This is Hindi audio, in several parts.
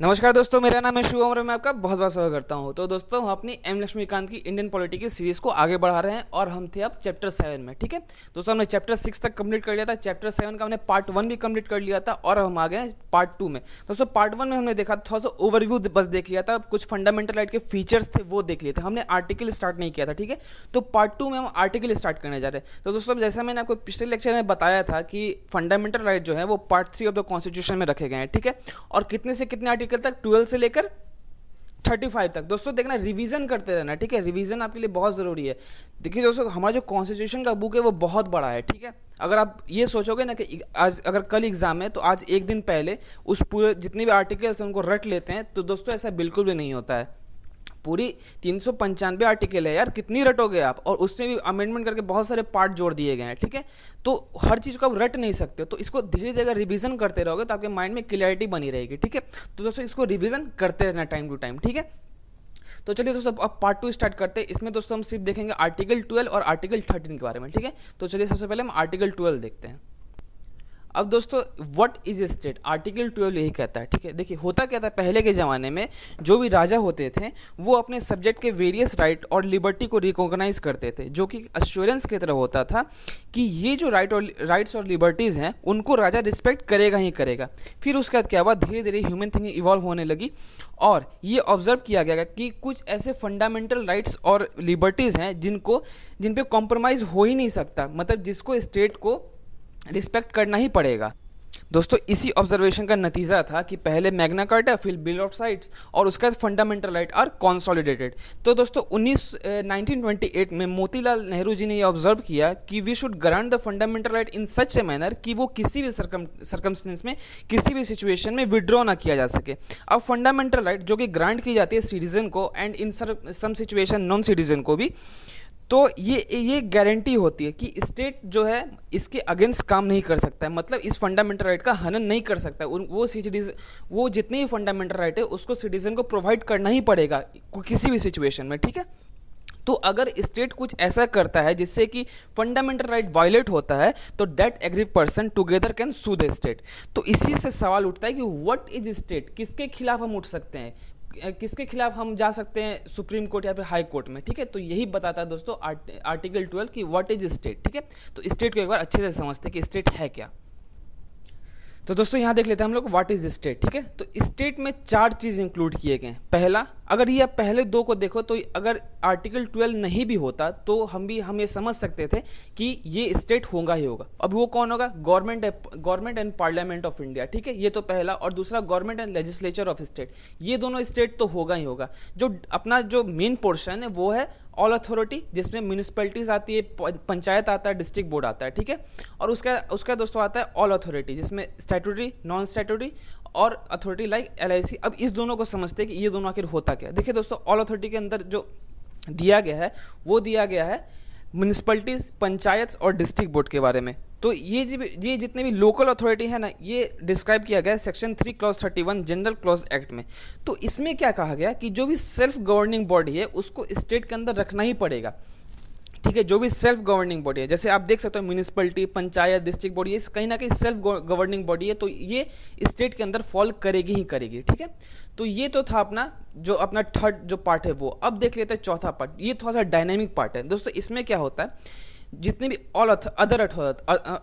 नमस्कार दोस्तों, मेरा नाम है शुभम और मैं आपका बहुत बहुत स्वागत करता हूं। तो दोस्तों, हम अपनी एम लक्ष्मीकांत की इंडियन पॉलिटी की सीरीज़ को आगे बढ़ा रहे हैं और हम थे अब चैप्टर 7 में। ठीक है दोस्तों, हमने चैप्टर 6 तक कंप्लीट कर लिया था। चैप्टर 7 का हमने पार्ट 1 भी कंप्लीट कर लिया था और हम आ गए हैं पार्ट 2 में। दोस्तों, पार्ट 1 में हमने देखा थोड़ा सा ओवरव्यू बस देख लिया था, कुछ फंडामेंटल राइट के फीचर्स थे वो देख लिए थे, हमने आर्टिकल स्टार्ट नहीं किया था। ठीक है, तो पार्ट 2 में हम आर्टिकल स्टार्ट करने जा रहे हैं। तो दोस्तों, जैसा मैंने आपको पिछले लेक्चर में बताया था कि फंडामेंटल राइट जो है वो पार्ट 3 ऑफ द कॉन्स्टिट्यूशन में रखे गए हैं। ठीक है, और कितने से कितने आर्टिकल तक, 12 से लेकर 35 तक। दोस्तों देखना, रिवीजन करते रहना। ठीक है, रिवीजन आपके लिए बहुत ज़रूरी है। देखिए दोस्तों, हमारा जो कॉन्स्टिट्यूशन का बुक है वो बहुत बड़ा है। ठीक है, अगर आप ये सोचोगे ना कि आज अगर कल एग्जाम है तो आज एक दिन पहले उस पूरे जितने भी आर्टिकल्स हैं उनको रट लेते हैं, तो दोस्तों ऐसा बिल्कुल भी नहीं होता है। पूरी 395 आर्टिकल है यार, कितनी रटोगे आप। और उससे भी अमेंडमेंट करके बहुत सारे पार्ट जोड़ दिए गए हैं। ठीक है, तो हर चीज़ को आप रट नहीं सकते, तो इसको धीरे धीरे रिवीजन करते रहोगे तो आपके माइंड में क्लियरिटी बनी रहेगी। ठीक है, तो दोस्तों इसको रिवीजन करते रहना टाइम टू टाइम। ठीक है, तो चलिए दोस्तों अब पार्ट 2 स्टार्ट करते हैं। इसमें दोस्तों हम सिर्फ देखेंगे आर्टिकल 12 और आर्टिकल 13 के बारे में। ठीक है, तो चलिए सबसे पहले हम आर्टिकल 12 देखते हैं। अब दोस्तों, व्हाट इज स्टेट, आर्टिकल 12 यही कहता है। ठीक है, देखिए होता क्या था, पहले के ज़माने में जो भी राजा होते थे वो अपने सब्जेक्ट के वेरियस राइट और लिबर्टी को रिकॉग्नाइज करते थे, जो कि अश्योरेंस की तरह होता था कि ये जो राइट्स और लिबर्टीज़ हैं उनको राजा रिस्पेक्ट करेगा ही करेगा। फिर उसके बाद क्या हुआ, धीरे धीरे ह्यूमन थिंकिंग इवॉल्व होने लगी और ये ऑब्जर्व किया गया कि कुछ ऐसे फंडामेंटल राइट्स और लिबर्टीज़ हैं जिन पे कॉम्प्रोमाइज़ हो ही नहीं सकता, मतलब जिसको स्टेट को रिस्पेक्ट करना ही पड़ेगा। दोस्तों, इसी ऑब्जर्वेशन का नतीजा था कि पहले मैग्ना कार्टा, फिर बिल ऑफ राइट्स और उसके बाद फंडामेंटल राइट आर कॉन्सोलिडेटेड। तो दोस्तों 1928 में मोतीलाल नेहरू जी ने यह ऑब्जर्व किया कि we should grant the fundamental right in such a manner कि वो किसी भी सर्कमस्टेंस में, किसी भी सिचुएशन में विड्रॉ ना किया जा सके। अब फंडामेंटल राइट जो कि ग्रांट की जाती है सिटीजन को and in some situation non citizen को भी, तो ये गारंटी होती है कि स्टेट जो है इसके अगेंस्ट काम नहीं कर सकता है, मतलब इस फंडामेंटल राइट का हनन नहीं कर सकता है। वो जितने भी फंडामेंटल राइट है उसको सिटीजन को प्रोवाइड करना ही पड़ेगा किसी भी सिचुएशन में। ठीक है, तो अगर स्टेट कुछ ऐसा करता है जिससे कि फंडामेंटल राइट वायलेट होता है तो that aggrieved person together can sue the state. तो इसी से सवाल उठता है कि व्हाट इज स्टेट, किसके खिलाफ हम उठ सकते हैं, किसके खिलाफ हम जा सकते हैं सुप्रीम कोर्ट या फिर हाई कोर्ट में। ठीक है, तो यही बताता है दोस्तों आर्टिकल 12 की व्हाट इज स्टेट। ठीक है, तो स्टेट को एक बार अच्छे से समझते हैं कि स्टेट है क्या। तो दोस्तों यहाँ देख लेते हैं हम लोग व्हाट इज स्टेट। ठीक है, तो स्टेट में 4 चीज़ इंक्लूड किए गए हैं। पहला, अगर ये आप पहले 2 को देखो तो अगर आर्टिकल 12 नहीं भी होता तो हम ये समझ सकते थे कि ये स्टेट होगा ही होगा। अब वो कौन होगा, government and parliament of India. ठीक है, ये तो पहला, और दूसरा government and legislature of state. ये दोनों स्टेट तो होगा ही होगा। जो अपना जो मेन पोर्शन है वो है ऑल अथॉरिटी, जिसमें म्यूनिसिपैलिटीज आती है, पंचायत आता है, डिस्ट्रिक्ट बोर्ड आता है। ठीक है, और उसका दोस्तों आता है ऑल अथॉरिटी, जिसमें स्टैट्यूटरी, नॉन स्टैट्यूटरी और अथॉरिटी लाइक LIC। अब इस दोनों को समझते हैं कि ये दोनों आखिर होता क्या। देखिए दोस्तों, ऑल अथॉरिटी के अंदर जो दिया गया है वो दिया गया है म्यूनिसिपैलिटीज, पंचायत और डिस्ट्रिक्ट बोर्ड के बारे में। तो ये जितने भी लोकल अथॉरिटी है ना, ये डिस्क्राइब किया गया है section 3 clause 31 general clause act में। तो इसमें क्या कहा गया कि जो भी सेल्फ गवर्निंग बॉडी है उसको स्टेट के अंदर रखना ही पड़ेगा। ठीक है, जो भी सेल्फ गवर्निंग बॉडी है, जैसे आप देख सकते हो म्यूनिसिपैलिटी, पंचायत, डिस्ट्रिक्ट बॉडी, ये कहीं ना कहीं सेल्फ गवर्निंग बॉडी है, तो ये स्टेट के अंदर फॉल करेगी ही करेगी। ठीक है, तो ये तो था अपना थर्ड जो पार्ट है वो। अब देख लेते हैं चौथा पार्ट, ये थोड़ा सा डायनेमिक पार्ट है। दोस्तों इसमें क्या होता है, जितने भी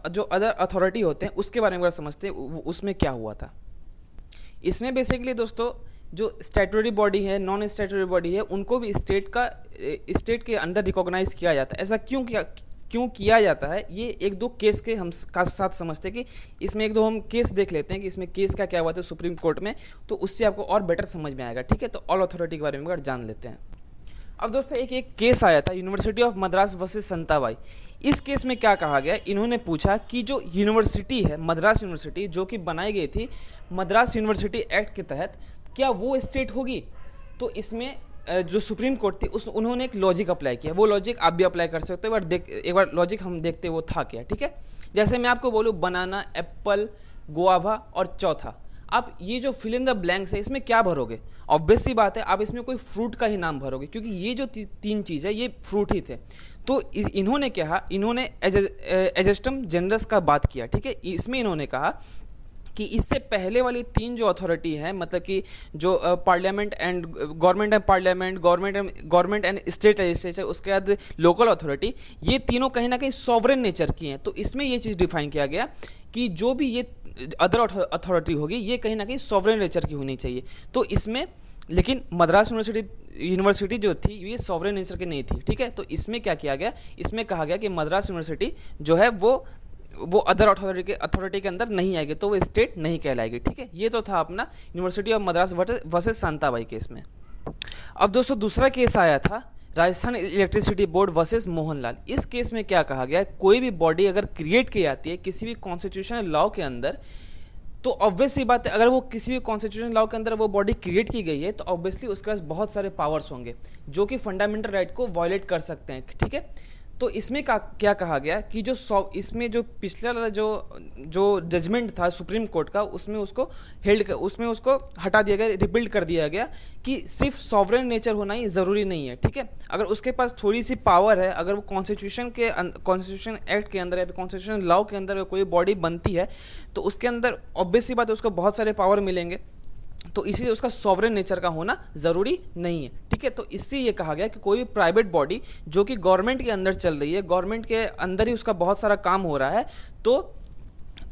जो अदर अथॉरिटी होते हैं उसके बारे में समझते हैं उसमें क्या हुआ था। इसमें बेसिकली दोस्तों जो स्टैट्यूटरी बॉडी है, नॉन स्टैट्यूटरी बॉडी है, उनको भी स्टेट के अंदर रिकॉग्नाइज किया जाता है। ऐसा क्यों किया जाता है, ये 1-2 केस के हम का साथ समझते हैं कि इसमें 1-2 हम केस देख लेते हैं कि इसमें केस क्या हुआ था सुप्रीम कोर्ट में, तो उससे आपको और बेटर समझ में आएगा। ठीक है, तो ऑल अथॉरिटी के बारे में अगर जान लेते हैं। अब दोस्तों एक केस आया था यूनिवर्सिटी ऑफ मद्रास वर्सेस संताबाई। इस केस में क्या कहा गया, इन्होंने पूछा कि जो यूनिवर्सिटी है मद्रास यूनिवर्सिटी, जो कि बनाई गई थी मद्रास यूनिवर्सिटी एक्ट के तहत, क्या वो स्टेट होगी। तो इसमें जो सुप्रीम कोर्ट थी उन्होंने एक लॉजिक अप्लाई किया। वो लॉजिक आप भी अप्लाई कर सकते हो। एक बार लॉजिक हम देखते वो था क्या। ठीक है, जैसे मैं आपको बोलूँ बनाना, एप्पल, गुआवा और चौथा, आप ये जो फिल इन द ब्लैंक्स है इसमें क्या भरोगे। ऑब्वियस सी बात है, आप इसमें कोई फ्रूट का ही नाम भरोगे, क्योंकि ये जो 3 चीज़ है ये फ्रूट ही थे। तो इन्होंने क्या, इन्होंने एजेस्टम जनरस का बात किया। ठीक है, इसमें इन्होंने कहा कि इससे पहले वाली तीन जो अथॉरिटी है, मतलब कि जो parliament and government and parliament, government and state legislature, उसके बाद लोकल अथॉरिटी, ये तीनों कहीं ना कहीं सॉवरेन नेचर की हैं। तो इसमें ये चीज़ डिफाइन किया गया कि जो भी ये अदर अथॉरिटी होगी ये कहीं ना कहीं सॉवरेन नेचर की होनी चाहिए। तो इसमें लेकिन मद्रास यूनिवर्सिटी जो थी ये सॉवरेन नेचर की नहीं थी, ठीक है। तो इसमें क्या किया गया, इसमें कहा गया कि मद्रास यूनिवर्सिटी जो है वो अदर अथॉरिटी के अंदर नहीं आएगी, तो वो स्टेट नहीं कहलाएगी, ठीक है। ये तो था अपना university of Madras versus Shantabai case में। अब दोस्तों दूसरा केस आया था Rajasthan electricity board versus Mohanlal. इस केस में क्या कहा गया, कोई भी बॉडी अगर क्रिएट की जाती है किसी भी कॉन्स्टिट्यूशनल लॉ के अंदर, तो ऑब्वियस सी बात है अगर वो किसी भी कॉन्स्टिट्यूशनल लॉ के अंदर वो बॉडी क्रिएट की गई है तो ऑब्वियसली उसके पास बहुत सारे पावर्स होंगे जो कि फंडामेंटल राइट को वायलेट कर सकते हैं, ठीक है। तो इसमें क्या कहा गया कि इसमें जो पिछला वाला जो जजमेंट था सुप्रीम कोर्ट का, उसमें उसको हटा दिया गया, रिबिल्ड कर दिया गया कि सिर्फ सॉवरेन नेचर होना ही ज़रूरी नहीं है, ठीक है। अगर उसके पास थोड़ी सी पावर है, अगर वो कॉन्स्टिट्यूशन एक्ट के अंदर या फिर कॉन्स्टिट्यूशन लॉ के अंदर कोई बॉडी बनती है तो उसके अंदर ऑब्वियस सी बात है उसको बहुत सारे पावर मिलेंगे, तो इसीलिए उसका सॉवरेन नेचर का होना ज़रूरी नहीं है, ठीक है। तो इससे ये कहा गया कि कोई भी प्राइवेट बॉडी जो कि गवर्नमेंट के अंदर चल रही है, गवर्नमेंट के अंदर ही उसका बहुत सारा काम हो रहा है, तो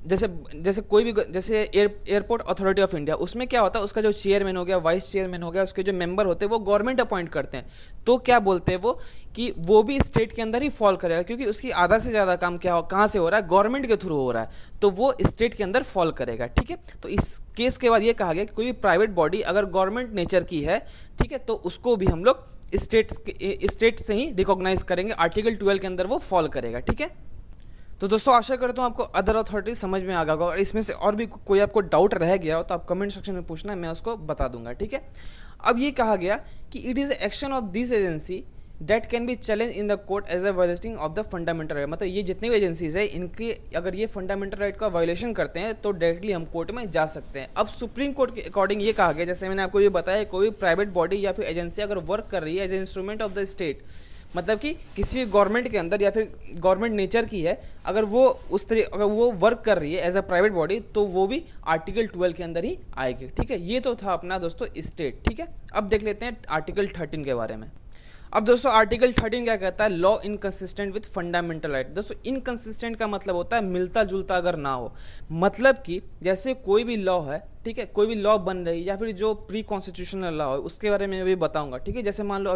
जैसे एयरपोर्ट अथॉरिटी ऑफ इंडिया, उसमें क्या होता है उसका जो चेयरमैन हो गया, वाइस चेयरमैन हो गया, उसके जो मेंबर होते हैं वो गवर्नमेंट अपॉइंट करते हैं। तो क्या बोलते हैं वो कि वो भी स्टेट के अंदर ही फॉल करेगा, क्योंकि उसकी आधा से ज़्यादा काम कहाँ से हो रहा है, गवर्नमेंट के थ्रू हो रहा है, तो वो स्टेट के अंदर फॉल करेगा, ठीक है। तो इस केस के बाद ये कहा गया कि कोई भी प्राइवेट बॉडी अगर गवर्नमेंट नेचर की है, ठीक है, तो उसको भी हम लोग स्टेट से ही रिकॉग्नाइज करेंगे, आर्टिकल 12 के अंदर वो फॉल करेगा, ठीक है। तो दोस्तों आशा करता हूँ आपको अदर अथॉरिटी समझ में आ गया होगा, और इसमें से और भी कोई आपको डाउट रह गया हो तो आप कमेंट सेक्शन में पूछना, मैं उसको बता दूंगा, ठीक है। अब ये कहा गया कि it is action of this agency that can be challenge in the court as a violating of the fundamental right. मतलब ये जितनी भी एजेंसीज है इनकी अगर ये फंडामेंटल राइट का वायलेशन करते हैं तो डायरेक्टली हम कोर्ट में जा सकते हैं। अब सुप्रीम कोर्ट के अकॉर्डिंग ये कहा गया, जैसे मैंने आपको ये बताया, कोई भी प्राइवेट बॉडी या फिर एजेंसी अगर वर्क कर रही है as a instrument of the state, मतलब कि किसी भी गवर्नमेंट के अंदर या फिर गवर्नमेंट नेचर की है, अगर वो अगर वो वर्क कर रही है एज अ प्राइवेट बॉडी तो वो भी आर्टिकल 12 के अंदर ही आएगी, ठीक है। ये तो था अपना दोस्तों स्टेट, ठीक है। अब देख लेते हैं आर्टिकल 13 के बारे में। अब दोस्तों आर्टिकल 13 क्या कहता है, law inconsistent with fundamental right. दोस्तों इनकंसिस्टेंट का मतलब होता है मिलता जुलता अगर ना हो, मतलब कि जैसे कोई भी लॉ है, ठीक है, कोई भी लॉ बन रही है या फिर जो प्री कॉन्स्टिट्यूशनल लॉ है उसके बारे में भी बताऊंगा, ठीक है। जैसे मान लो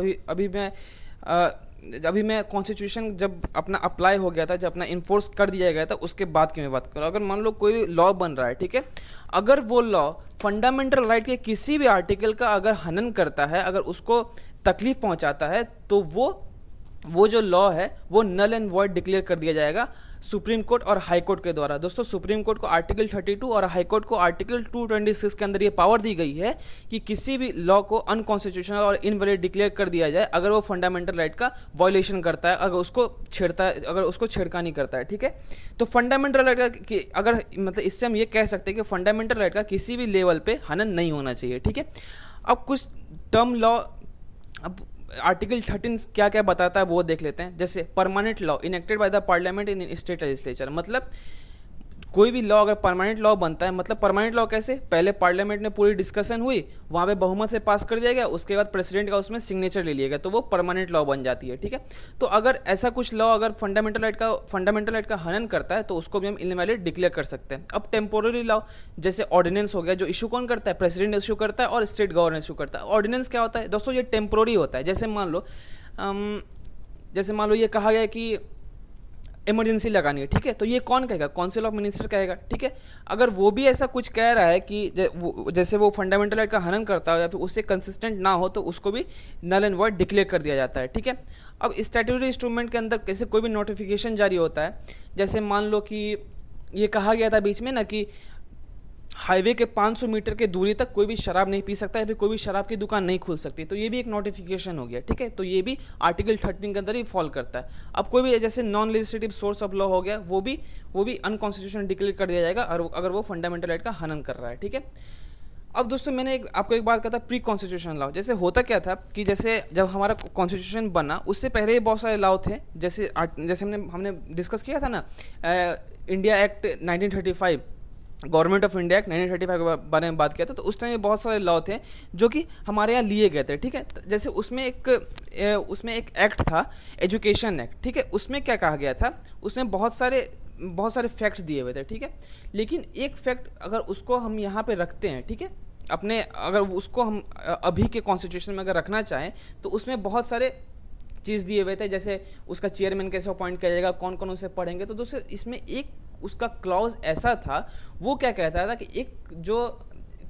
अभी मैं कॉन्स्टिट्यूशन जब अपना अप्लाई हो गया था, जब अपना इन्फोर्स कर दिया गया था, उसके बाद की मैं बात करूँ। अगर मान लो कोई लॉ बन रहा है, ठीक है, अगर वो लॉ फंडामेंटल राइट के किसी भी आर्टिकल का अगर हनन करता है, अगर उसको तकलीफ पहुंचाता है, तो वो जो लॉ है वो नल एंड वॉइड डिक्लेयर कर दिया जाएगा सुप्रीम कोर्ट और हाई कोर्ट के द्वारा। दोस्तों सुप्रीम कोर्ट को आर्टिकल 32 और हाई कोर्ट को आर्टिकल 226 के अंदर ये पावर दी गई है कि किसी भी लॉ को अनकॉन्स्टिट्यूशनल और इनवैलिड डिक्लेयर कर दिया जाए अगर वो फंडामेंटल राइट का वायलेशन करता है, अगर उसको छेड़खानी करता है, ठीक है। तो फंडामेंटल राइट का अगर मतलब इससे हम ये कह सकते हैं कि फंडामेंटल राइट का किसी भी लेवल पे हनन नहीं होना चाहिए, ठीक है। अब कुछ टर्म लॉ, अब आर्टिकल 13 क्या क्या बताता है वो देख लेते हैं। जैसे permanent law enacted by the parliament in state legislature, मतलब कोई भी लॉ अगर परमानेंट लॉ बनता है, मतलब परमानेंट लॉ कैसे, पहले पार्लियामेंट में पूरी डिस्कशन हुई, वहाँ पे बहुमत से पास कर दिया गया, उसके बाद प्रेसिडेंट का उसमें सिग्नेचर ले लिया गया, तो वो परमानेंट लॉ बन जाती है, ठीक है। तो अगर ऐसा कुछ लॉ अगर फंडामेंटल राइट का हनन करता है तो उसको भी हम इनवैलिड डिक्लेयर कर सकते हैं। अब टेम्पोररी लॉ जैसे ऑर्डिनेंस हो गया, जो इशू कौन करता है, प्रेसिडेंट इशू करता है और स्टेट गवर्नर इशू करता है। ऑर्डिनेंस क्या होता है दोस्तों, ये टेम्पोररी होता है। जैसे मान लो ये कहा गया कि इमरजेंसी लगानी है, ठीक है, तो ये कौन कहेगा, काउंसिल ऑफ मिनिस्टर कहेगा, ठीक है। अगर वो भी ऐसा कुछ कह रहा है कि जैसे वो फंडामेंटल राइट का हनन करता हो या फिर उससे कंसिस्टेंट ना हो तो उसको भी नल एंड वॉइड डिक्लेयर कर दिया जाता है, ठीक है। अब स्टैट्यूटरी इंस्ट्रूमेंट के अंदर कैसे कोई भी नोटिफिकेशन जारी होता है, जैसे मान लो कि ये कहा गया था बीच में ना कि हाईवे के 500 मीटर के दूरी तक कोई भी शराब नहीं पी सकता या फिर कोई भी शराब की दुकान नहीं खुल सकती, तो ये भी एक नोटिफिकेशन हो गया, ठीक है। तो ये भी आर्टिकल 13 के अंदर ही फॉल करता है। अब कोई भी जैसे non legislative source of law हो गया, वो भी अनकॉन्स्टिट्यूशनल डिक्लेयर कर दिया जाएगा अगर वो फंडामेंटल राइट का हनन कर रहा है, ठीक है। अब दोस्तों मैंने आपको एक बात कहा था प्री कॉन्स्टिट्यूशन लॉ, जैसे होता क्या था कि जैसे जब हमारा कॉन्स्टिट्यूशन बना उससे पहले ही बहुत सारे लॉ थे, जैसे हमने डिस्कस किया था ना India act 1935, government of India act 1935 के बारे में बात किया था, तो उस टाइम में बहुत सारे लॉ थे जो कि हमारे यहाँ लिए गए थे, ठीक है। जैसे उसमें एक एक्ट था, एजुकेशन एक्ट, ठीक है। उसमें क्या कहा गया था, उसमें बहुत सारे फैक्ट्स दिए हुए थे, ठीक है। लेकिन एक फैक्ट अगर उसको हम यहाँ पे रखते हैं, ठीक है, अपने अगर उसको हम अभी के कॉन्स्टिट्यूशन में अगर रखना चाहें तो उसमें बहुत सारे चीज़ दिए हुए थे, जैसे उसका चेयरमैन कैसे अपॉइंट किया जाएगा, कौन कौन उसे पढ़ेंगे। तो दोस्तों इसमें एक उसका क्लॉज ऐसा था, वो क्या कहता था कि एक जो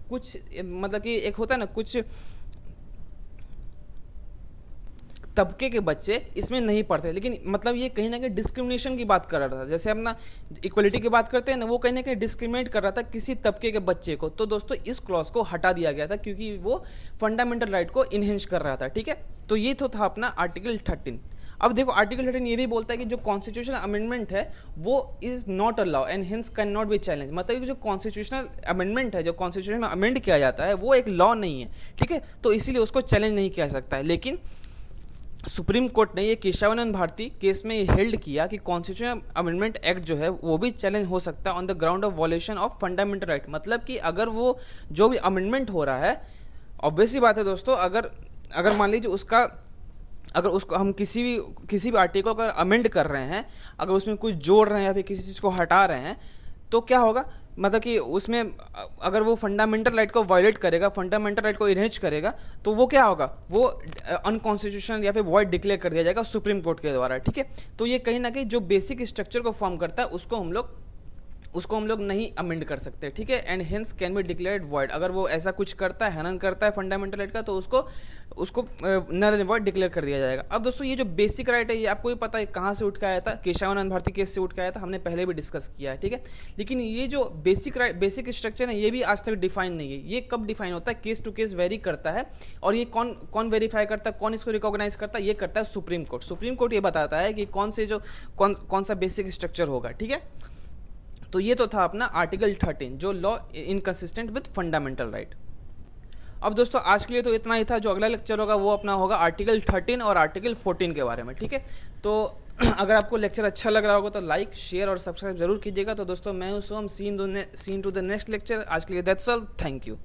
कुछ मतलब कि एक होता है ना, कुछ तबके के बच्चे इसमें नहीं पढ़ते, लेकिन मतलब ये कहीं ना कहीं डिस्क्रिमिनेशन की बात कर रहा था। जैसे अपना इक्वलिटी की बात करते हैं ना, वो कहीं ना कहीं डिस्क्रिमिनेट कर रहा था किसी तबके के बच्चे को। तो दोस्तों इस क्लॉज को हटा दिया गया था क्योंकि वो फंडामेंटल राइट को इनहेंस कर रहा था, ठीक है। तो ये तो था अपना आर्टिकल 13। अब देखो आर्टिकल 13 ये भी बोलता है कि जो कॉन्स्टिट्यूशनल अमेंडमेंट है वो is not allow and hence can not be challenge. मतलब कि जो कॉन्स्टिट्यूशनल अमेंडमेंट है, जो कॉन्स्टिट्यूशन में अमेंड किया जाता है, वो एक लॉ नहीं है, ठीक है। तो इसीलिए उसको चैलेंज नहीं किया सकता है। लेकिन सुप्रीम कोर्ट ने ये केशवानंद भारती केस में ये हेल्ड किया कि कॉन्स्टिट्यूशन अमेंडमेंट एक्ट जो है वो भी चैलेंज हो सकता है on the ground of violation of fundamental right. मतलब कि अगर वो जो भी अमेंडमेंट हो रहा है, ऑब्वियसली बात है दोस्तों, अगर मान लीजिए अगर उसको हम किसी भी आर्टिकल को अगर अमेंड कर रहे हैं, अगर उसमें कुछ जोड़ रहे हैं या फिर किसी चीज़ को हटा रहे हैं, तो क्या होगा, मतलब कि उसमें अगर वो फंडामेंटल राइट को वायलेट करेगा, फंडामेंटल राइट को इनहेच करेगा, तो वो क्या होगा, वो अनकॉन्स्टिट्यूशनल या फिर वॉइड डिक्लेयर कर दिया जाएगा सुप्रीम कोर्ट के द्वारा, ठीक है। तो ये कहीं ना कहीं जो बेसिक स्ट्रक्चर को फॉर्म करता है उसको हम लोग नहीं अमेंड कर सकते, ठीक है। And hence can be declared void. अगर वो ऐसा कुछ करता है, हनन करता है फंडामेंटल राइट का, तो उसको नल एंड वॉइड डिक्लेयर कर दिया जाएगा। अब दोस्तों ये जो बेसिक राइट है, ये आपको भी पता है कहाँ से उठ के आया था, केशवानंद भारती केस से उठ के आया था, हमने पहले भी डिस्कस किया है, ठीक है। लेकिन ये जो बेसिक स्ट्रक्चर है, ये भी आज तक डिफाइन नहीं है। ये कब डिफाइन होता है, केस टू केस वेरी करता है। और ये कौन वेरीफाई करता है, कौन इसको रिकॉग्नाइज करता है, ये करता है सुप्रीम कोर्ट। सुप्रीम कोर्ट ये बताता है कि कौन सा बेसिक स्ट्रक्चर होगा, ठीक है। तो ये तो था अपना आर्टिकल 13, जो law inconsistent with fundamental right. अब दोस्तों आज के लिए तो इतना ही था। जो अगला लेक्चर होगा वो अपना होगा आर्टिकल 13 और आर्टिकल 14 के बारे में, ठीक है। तो अगर आपको लेक्चर अच्छा लग रहा होगा तो लाइक, शेयर और सब्सक्राइब जरूर कीजिएगा। तो दोस्तों मैं हूं Som, seen to the next lecture. आज के लिए दैट्स ऑल, थैंक यू।